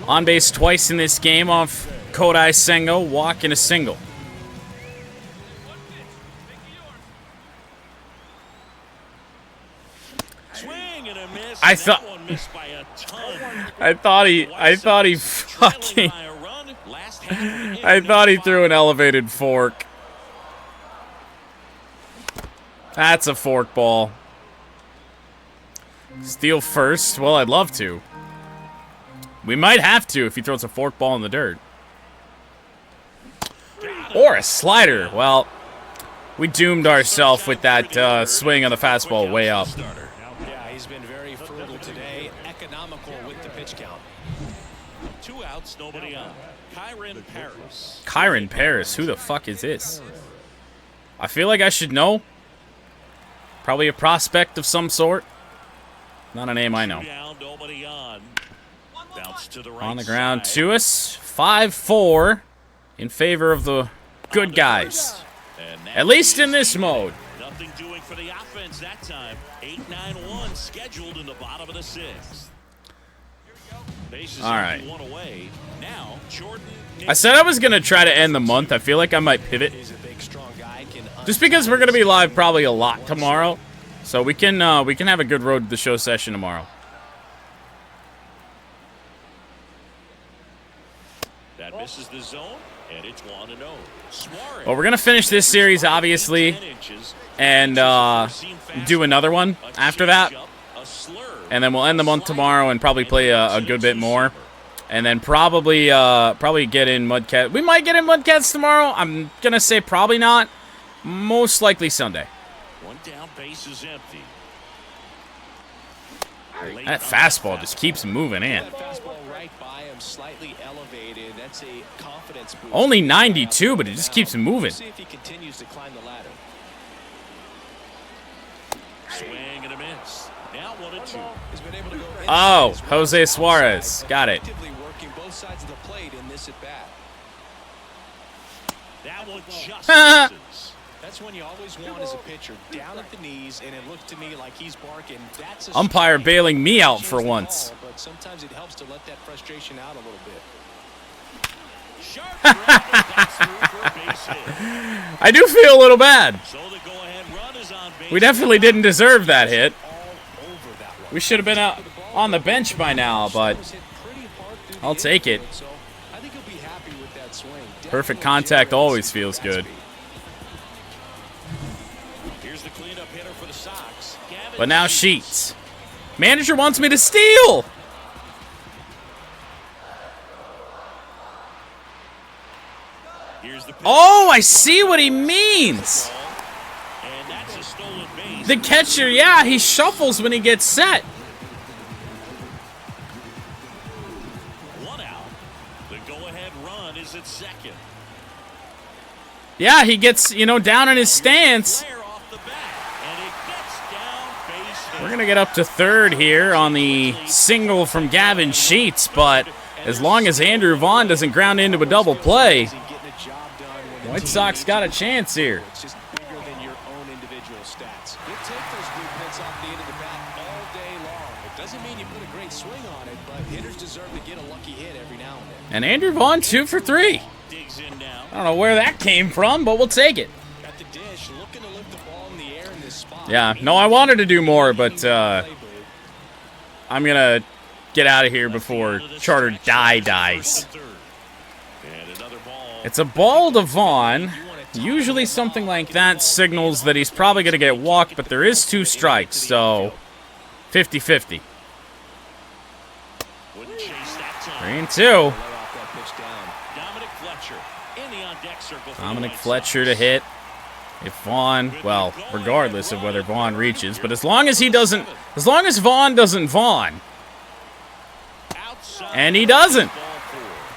On base twice in this game off Kodai Senga, walk and a single. I thought he threw an elevated fork. That's a fork ball. Steal first? Well, I'd love to. We might have to if he throws a fork ball in the dirt. Or a slider. Well, we doomed ourselves with that swing on the fastball way up. Yeah, he's been very frugal today, economical with the pitch count. 2 outs, nobody on. Kyron Paris. Kyron Paris, who the fuck is this? I feel like I should know. Probably a prospect of some sort. Not a name I know. On the ground to us. 5-4 in favor of the good guys. At least in this mode. Nothing doing for the offense that time. 8-9-1 scheduled in the bottom of the 6th. All right. Now, I said I was going to try to end the month. I feel like I might pivot. Just because we're going to be live probably a lot tomorrow. So we can have a good road to the show session tomorrow. That misses the zone, and it's 1-0. Well, we're going to finish this series, obviously, and do another one after that. And then we'll end the month tomorrow and probably play a good bit more. And then probably get in Mudcats. We might get in Mudcats tomorrow. I'm going to say probably not. Most likely Sunday. One down, base is empty. That fastball just keeps moving in. Only 92, but it just keeps moving. See if he continues to climb the ladder. Swing and a miss. Now 1-2. He's been able to go Oh, Jose Suarez. Got it. working both sides of the plate in this at bat. That one just misses. That's when you always want as a pitcher, down at the knees, and it looked to me like he's barking. That's a Umpire bailing me out for once. But sometimes it helps to let that frustration out a little bit. I do feel a little bad. We definitely didn't deserve that hit. We should have been out on the bench by now, but I'll take it. Perfect contact always feels good. But now Sheets. Manager wants me to steal. Oh, I see what he means. stolen base. The catcher, yeah, he shuffles when he gets set. One out. The go-ahead run is at second. Yeah, he gets, you know, down in his stance. Flare off the bat, and it gets down base hit. We're going to get up to third here on the single from Gavin Sheets, but as long as Andrew Vaughn doesn't ground into a double play, White Sox got a chance here. It's just bigger than your own individual stats. You take those movements off the end of the bat all day long. It doesn't mean you put a great swing on it, but hitters deserve to get a lucky hit every now and then. And Andrew Vaughn 2 for 3. Digs in now. I don't know where that came from, but we'll take it. At the dish, looking to lift the ball in the air in this spot. Yeah, no, I wanted to do more, but I'm going to get out of here before Charter dies. And another ball. It's a ball to Vaughn. Usually something like that signals that he's probably going to get walked, but there is 2 strikes, so 50-50. Wouldn't chase that time. 3 and 2. Lay off that pitch down. Dominic Fletcher in the on-deck circle. for the Dominic White Fletcher Sox. to hit. If Vaughn, well, regardless of whether Vaughn reaches, but as long as Vaughn doesn't Vaughn, Outside and he doesn't, ball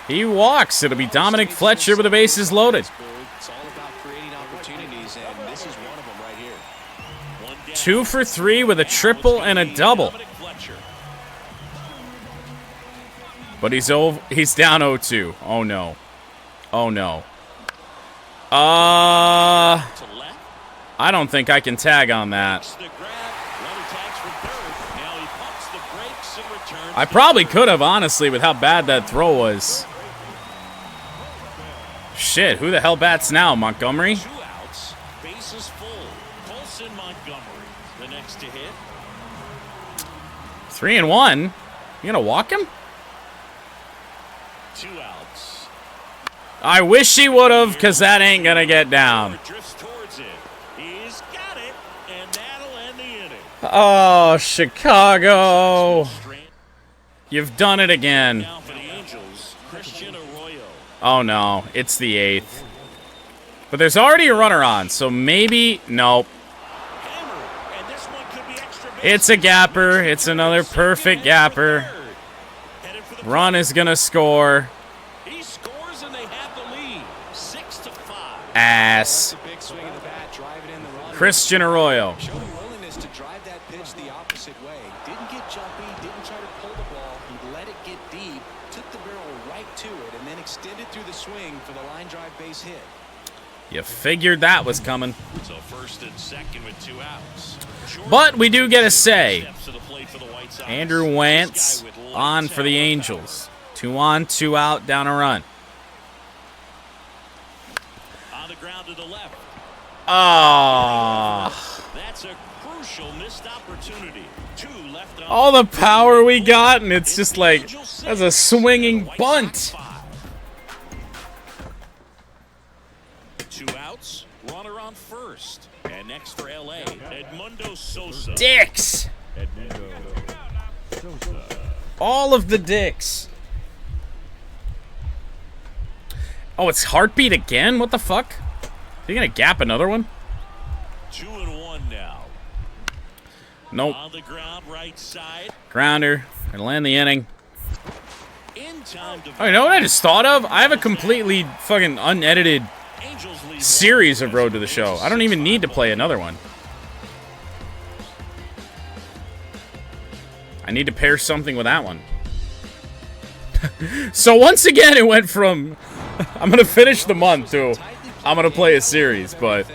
4. he walks. It'll be Dominic Fletcher with the bases loaded. It's all about creating opportunities, and this is one of them right here. One down. 2 for 3 with a triple and a double. Dominic Fletcher. But he's down 0-2. Oh no. Oh no. To left. I don't think I can tag on that. The grab. Runner tags for third. Now he pumps the brakes and returns. I probably could have, honestly, with how bad that throw was. Shit, who the hell bats now? Montgomery? 2 outs. Bases full. Colson Montgomery. The next to hit. 3 and 1. You gonna walk him? 2 outs. I wish he would have, because that ain't gonna get down. Drifts towards it. He's got it, and that'll end the inning. Oh, Chicago. You've done it again. Now for the Angels, Christian Arroyo. Oh no, it's the 8th. But there's already a runner on, so maybe, nope. Hammer, and this one could be extra base. It's a gapper. It's another perfect gapper. Headed for the Run is gonna score. He scores and they have the lead. 6-5. Ass. That's a big swing of the bat, drive it in the run. Christian Arroyo. Showing willingness to drive that pitch the opposite way. Didn't get jumpy, didn't try to pull the ball. He let it get deep, took the barrel right to it, and then extended through the swing for the line drive base hit. You figured that was coming. So first and second with 2 outs. But we do get a say. Steps to the plate for the White Sox. Andrew Wantz on for the Angels. 2 on, 2 out, down a run. On the ground to the left. Oh. That's a crucial missed opportunity. 2 left on. All the power we got, and it's just like, that's a swinging White bunt. Sox 5. 2 outs. Runner on first. And next for LA, Edmundo Sosa. Dicks. All of the dicks. Oh, it's heartbeat again? What the fuck? Are you gonna gap another one? 2-1 now. Nope. On the ground, right side. Grounder. Gonna land the inning. In time to Oh, you know what I just thought of? I have a completely fucking unedited Angels lead series of Road to the Show. I don't even need to play another one. I need to pair something with that one. So once again, it went from I'm going to finish the month to I'm going to play a series, but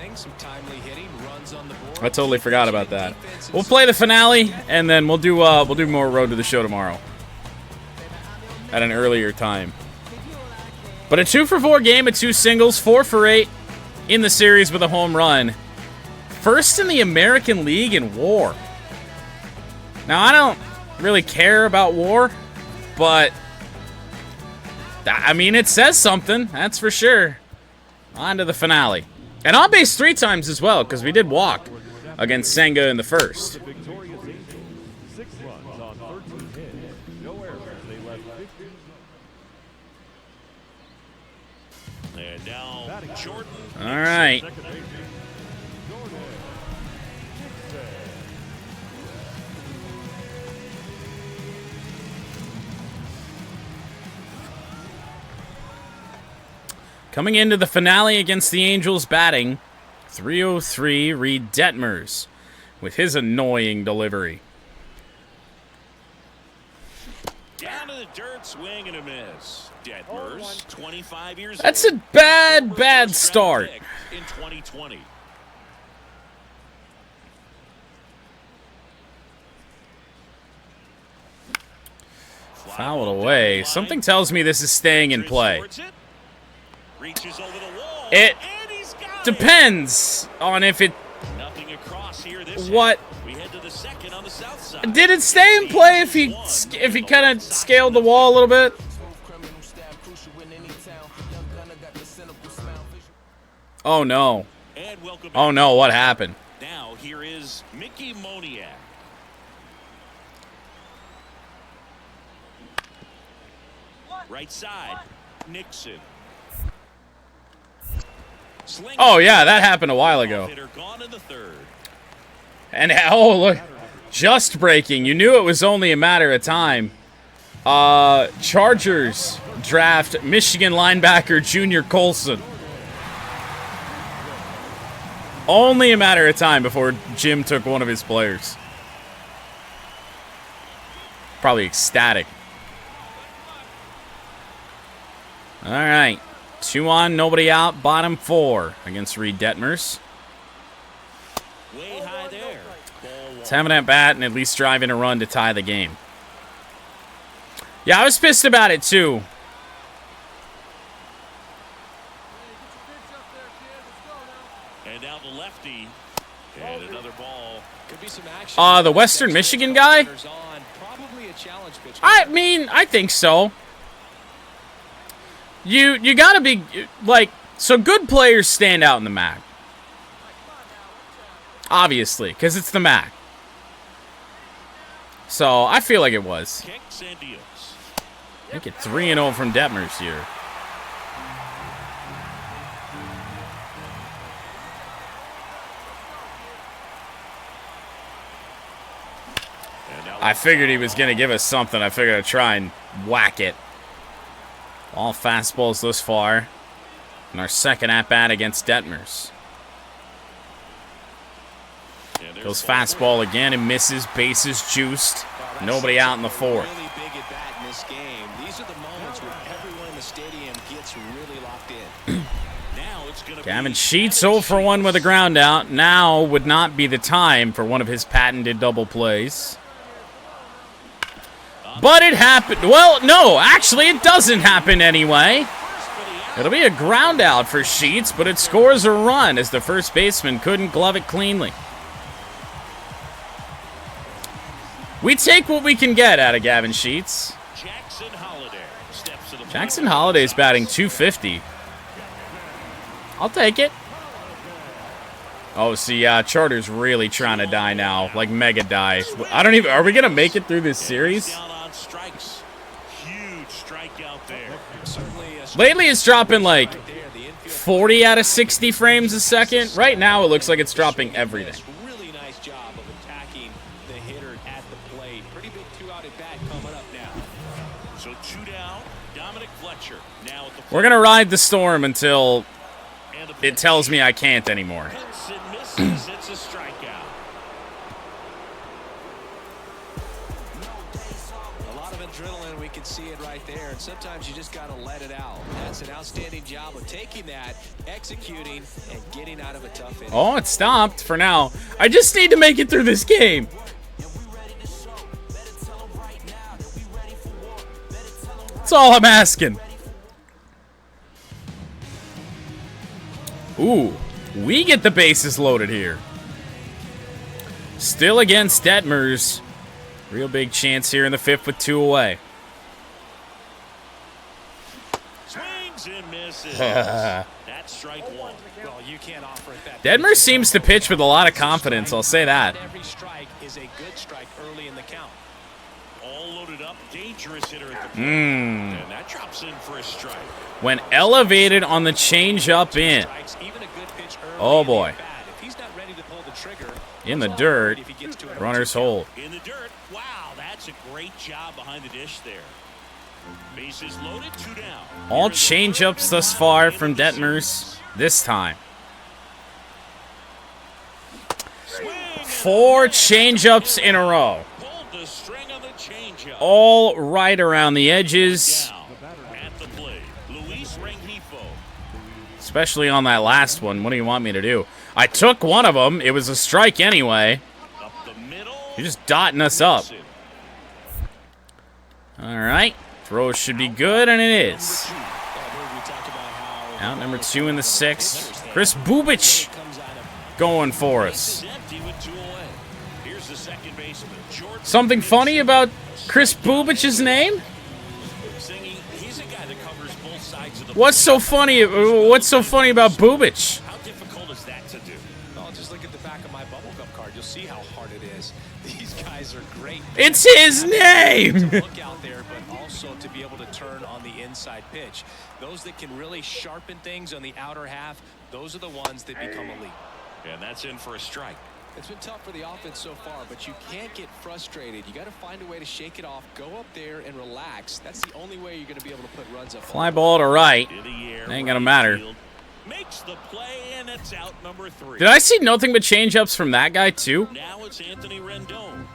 I totally forgot about that. We'll play the finale, and then we'll do more Road to the Show tomorrow at an earlier time. But a 2-for-4 game at 2 singles, 4 for 8 in the series with a home run. First in the American League in WAR. Now, I don't really care about WAR, but I mean, it says something, that's for sure. On to the finale. And on base 3 times as well, because we did walk against Senga in the first. Victorious Angels, 6 runs on 13 hits, no errors. They left 15. And now Jordan. All right. Second baseman, Jordan. Coming into the finale against the Angels batting, 303 Reed Detmers with his annoying delivery. Down to the dirt, swing and a miss. Detmers, 25 years old. That's a bad start. In 2020. Fouled away. Something tells me this is staying in play. Reaches over the wall. It And he's got depends on if it... Nothing across here this What? hit. We head to the second on the south side. Did it stay in play if he kind of scaled the wall a little bit? Oh no. And welcome Oh back. no, what happened? Now here is Mickey Moniak. Right side, Nixon. Oh yeah, that happened a while ago. Hitter gone in the third. And oh look, just breaking. You knew it was only a matter of time. Chargers draft Michigan linebacker Junior Colson. Only a matter of time before Jim took one of his players. Probably ecstatic. All right, 2 on, nobody out, bottom 4 against Reed Detmers. Way high there. Let's have an at bat and at least drive in a run to tie the game. Yeah, I was pissed about it too. And now the lefty. And another ball. Could be some action. The Western Michigan guy? Probably a challenge pitch. I mean, I think so. You gotta be, like, so good players stand out in the MAC. Obviously, because it's the MAC. So, I feel like it was. Kicks and deals. Make it 3-0 from Detmers here. I figured he was going to give us something. I figured I'd try and whack it. All fastballs thus far. In our second at-bat against Detmers. Goes fastball again and misses. Bases juiced. Nobody out in the fourth. Really big at bat in this game. These are the moments where everyone in the stadium gets really locked in. Now it's going to Gavin Sheets 0 for 1 with a ground out. Now would not be the time for one of his patented double plays. But it happened. Well, no, actually it doesn't happen anyway. It'll be a ground out for Sheets, but it scores a run as the first baseman couldn't glove it cleanly. We take what we can get out of Gavin Sheets. Jackson Holliday's batting .250. I'll take it. Oh, see, Charter's really trying to die now, like mega die. I don't even. Are we gonna make it through this series? Huge strikeout there. Lately, it's dropping like 40 out of 60 frames a second. Right now, it looks like it's dropping everything. Really nice job of attacking the hitter at the plate. Pretty big 2-out at bat coming up now. So 2 down. Dominic Fletcher now at the We're gonna ride the storm until it tells me I can't anymore. misses. It's a strikeout. A lot of adrenaline, we can see it right there, and sometimes you just got to let it out. That's an outstanding job of taking that, executing, and getting out of a tough inning. Oh, it stopped for now. I just need to make it through this game. That's all I'm asking. Ooh, we get the bases loaded here. Still against Detmers. Real big chance here in the 5th with 2 away. Swings and misses. That's strike 1. Well, you can't offer it that. Detmers seems to pitch with a lot of confidence, I'll say that. Every strike is a good strike early in the count. All loaded up. Dangerous hitter at the plate. And that drops in for a strike. When elevated on the changeup in. Even a good pitch early Oh boy. if he's not ready to pull the trigger, In the it's all dirt. right if he gets to an Runners 0-2 count. hold. In the dirt. Wow, that's a great job behind the dish there. Bases loaded, 2 down. All change-ups thus far from Detmers this time. 4 change-ups in a row. Pulled the string on the changeup. All right around the edges. At the plate, Luis Rengifo. Especially on that last one. What do you want me to do? I took one of them. It was a strike anyway. Up the middle. You're just dotting us up. All right. Throw should be good, and it is. Out number 2 in the 6th. Chris Bubic going for us. Something funny about Chris Bubic's name? What's so funny? What's so funny about Bubic? How difficult is that to do? Well, just look at the back of my bubblegum card. You'll see how hard it is. These guys are great. It's his name! Look out there, but also to be able to turn on the inside pitch. Those that can really sharpen things on the outer half, those are the ones that become elite. And that's in for a strike. It's been tough for the offense so far, but you can't get frustrated. You got to find a way to shake it off, go up there and relax. That's the only way you're going to be able to put runs up. Fly ball to right. Ain't gonna matter. Makes the play, and it's out number 3. Did I see nothing but change-ups from that guy too? Now it's Anthony Rendon.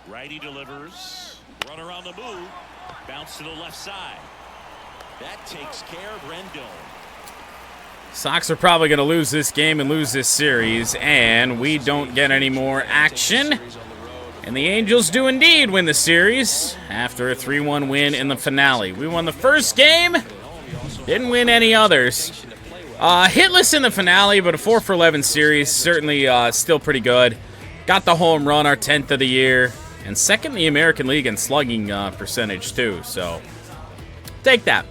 Righty delivers. Runner on the move. Bounce to the left side. That takes care of Rendon. Sox are probably going to lose this game and lose this series, and we don't get any more action. And the Angels do indeed win the series after a 3-1 win in the finale. We won the first game, didn't win any others. Hitless in the finale, but a 4-for-11 series, certainly still pretty good. Got the home run, our 10th of the year, and second in the American League in slugging percentage too, so take that.